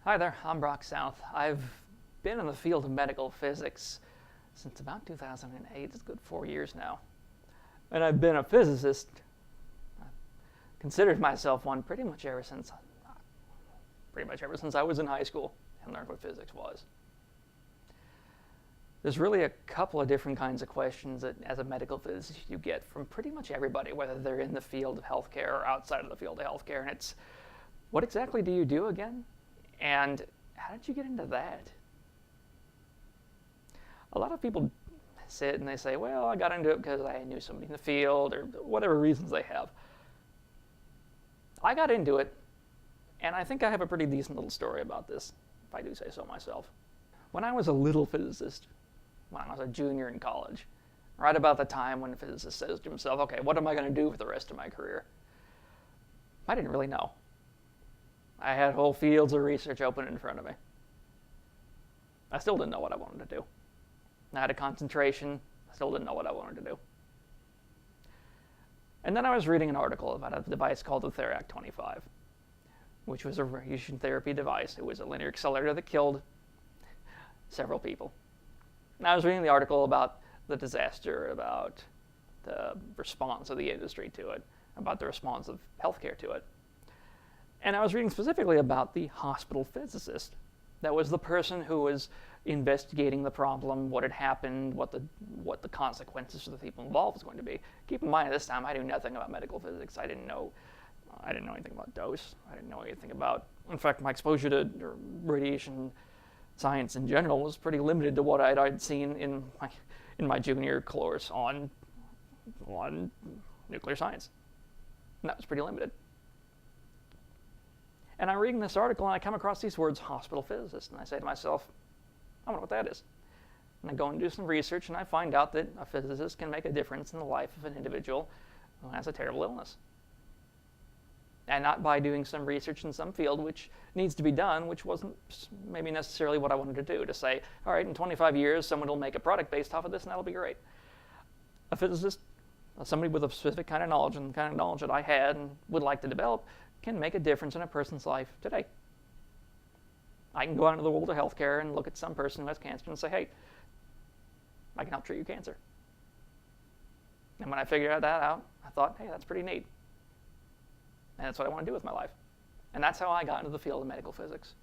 Hi there, I'm Brock South. I've been in the field of medical physics since about 2008. It's a good 4 years now. And I've been a physicist, considered myself one pretty much ever since I was in high school and learned what physics was. There's really a couple of different kinds of questions that, as a medical physicist, you get from pretty much everybody, whether they're in the field of healthcare or outside of the field of healthcare. And it's, what exactly do you do again? And how did you get into that? A lot of people sit and they say, well, I got into it because I knew somebody in the field or whatever reasons they have. I got into it, and I think I have a pretty decent little story about this, if I do say so myself. When I was a little physicist, when I was a junior in college, right about the time when a physicist says to himself, okay, what am I going to do for the rest of my career? I didn't really know. I had whole fields of research open in front of me. I still didn't know what I wanted to do. I had a concentration. I still didn't know what I wanted to do. And then I was reading an article about a device called the Therac 25, which was a radiation therapy device. It was a linear accelerator that killed several people. And I was reading the article about the disaster, about the response of the industry to it, about the response of healthcare to it. And I was reading specifically about the hospital physicist. That was the person who was investigating the problem, what had happened, what the consequences for the people involved was going to be. Keep in mind, at this time, I knew nothing about medical physics. I didn't know anything about dose. I didn't know anything about, in fact, my exposure to radiation science in general was pretty limited to what I'd seen in my junior course on nuclear science. And that was pretty limited. And I'm reading this article and I come across these words, hospital physicist, and I say to myself, I wonder what that is. And I go and do some research and I find out that a physicist can make a difference in the life of an individual who has a terrible illness. And not by doing some research in some field which needs to be done, which wasn't maybe necessarily what I wanted to do, to say, all right, in 25 years someone will make a product based off of this and that'll be great. A physicist, somebody with a specific kind of knowledge and the kind of knowledge that I had and would like to develop, can make a difference in a person's life today. I can go out into the world of healthcare and look at some person who has cancer and say, hey, I can help treat your cancer. And when I figured that out, I thought, hey, that's pretty neat. And that's what I want to do with my life. And that's how I got into the field of medical physics.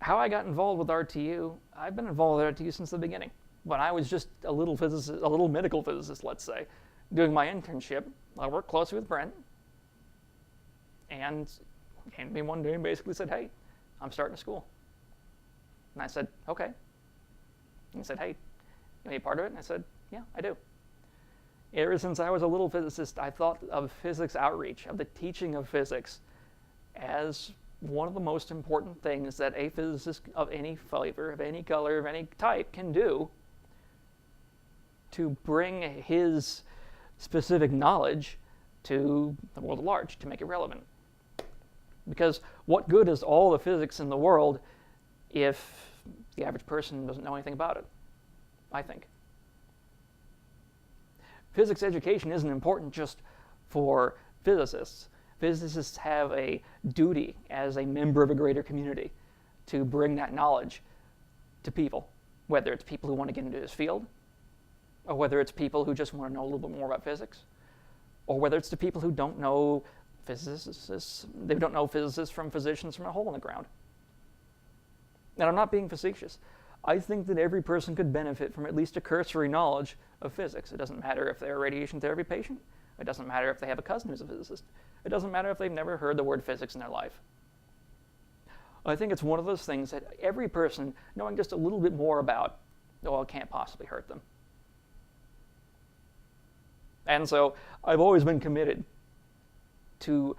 How I got involved with RTU, I've been involved with RTU since the beginning. When I was just a little medical physicist, let's say, doing my internship, I worked closely with Brent. And he came to me one day and basically said, hey, I'm starting a school. And I said, okay. And he said, hey, you want to be part of it? And I said, yeah, I do. Ever since I was a little physicist, I thought of physics outreach, of the teaching of physics, as one of the most important things that a physicist of any flavor, of any color, of any type can do to bring his specific knowledge to the world at large, to make it relevant. Because what good is all the physics in the world if the average person doesn't know anything about it, I think. Physics education isn't important just for physicists. Physicists have a duty as a member of a greater community to bring that knowledge to people, whether it's people who want to get into this field, or whether it's people who just want to know a little bit more about physics, or whether it's to people who don't know physicists, they don't know physicists from physicians from a hole in the ground. And I'm not being facetious. I think that every person could benefit from at least a cursory knowledge of physics. It doesn't matter if they're a radiation therapy patient. It doesn't matter if they have a cousin who's a physicist. It doesn't matter if they've never heard the word physics in their life. I think it's one of those things that every person, knowing just a little bit more about, it can't possibly hurt them. And so I've always been committed to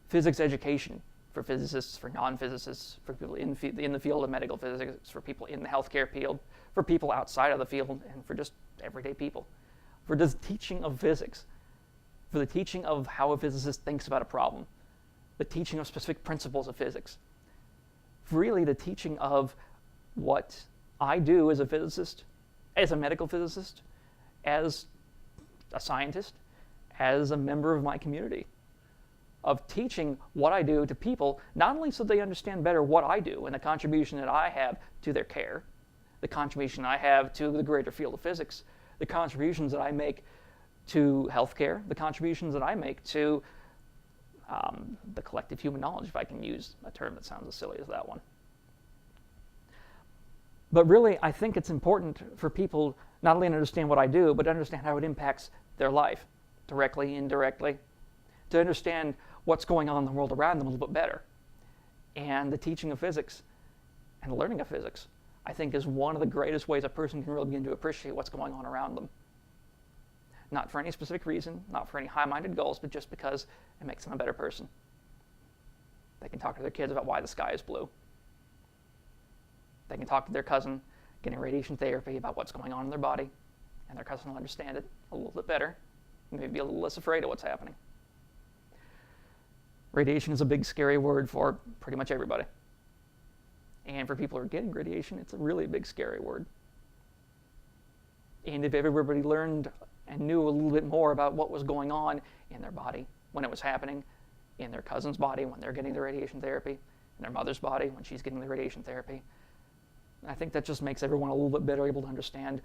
physics education for physicists, for non-physicists, for people in the field of medical physics, for people in the healthcare field, for people outside of the field, and for just everyday people. For the teaching of physics, for the teaching of how a physicist thinks about a problem, the teaching of specific principles of physics, really the teaching of what I do as a physicist, as a medical physicist, as a scientist, as a member of my community, of teaching what I do to people, not only so they understand better what I do and the contribution that I have to their care, the contribution I have to the greater field of physics, the contributions that I make to healthcare, the contributions that I make to the collective human knowledge, if I can use a term that sounds as silly as that one. But really, I think it's important for people not only to understand what I do, but to understand how it impacts their life, directly, indirectly, to understand what's going on in the world around them a little bit better. And the teaching of physics and the learning of physics, I think, is one of the greatest ways a person can really begin to appreciate what's going on around them. Not for any specific reason, not for any high-minded goals, but just because it makes them a better person. They can talk to their kids about why the sky is blue. They can talk to their cousin getting radiation therapy about what's going on in their body, and their cousin will understand it a little bit better, maybe be a little less afraid of what's happening. Radiation is a big, scary word for pretty much everybody. And for people who are getting radiation, it's a really big, scary word. And if everybody learned and knew a little bit more about what was going on in their body when it was happening, in their cousin's body when they're getting the radiation therapy, in their mother's body when she's getting the radiation therapy, I think that just makes everyone a little bit better able to understand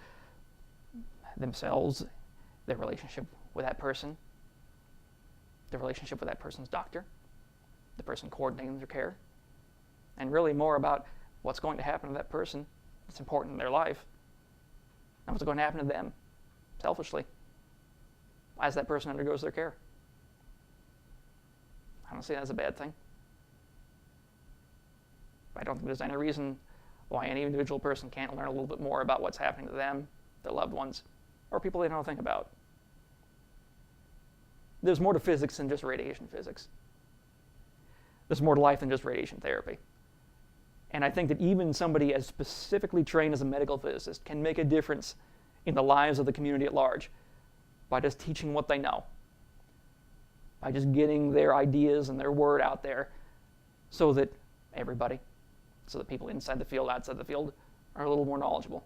themselves, their relationship with that person, the relationship with that person's doctor, the person coordinating their care, and really more about what's going to happen to that person that's important in their life, and what's going to happen to them, selfishly, as that person undergoes their care. I don't see that as a bad thing. I don't think there's any reason why any individual person can't learn a little bit more about what's happening to them, their loved ones, or people they don't think about. There's more to physics than just radiation physics. There's more to life than just radiation therapy. And I think that even somebody as specifically trained as a medical physicist can make a difference in the lives of the community at large by just teaching what they know, by just getting their ideas and their word out there so that everybody, so that people inside the field, outside the field, are a little more knowledgeable.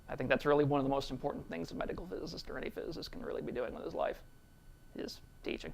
I think that's really one of the most important things a medical physicist or any physicist can really be doing with his life, is teaching.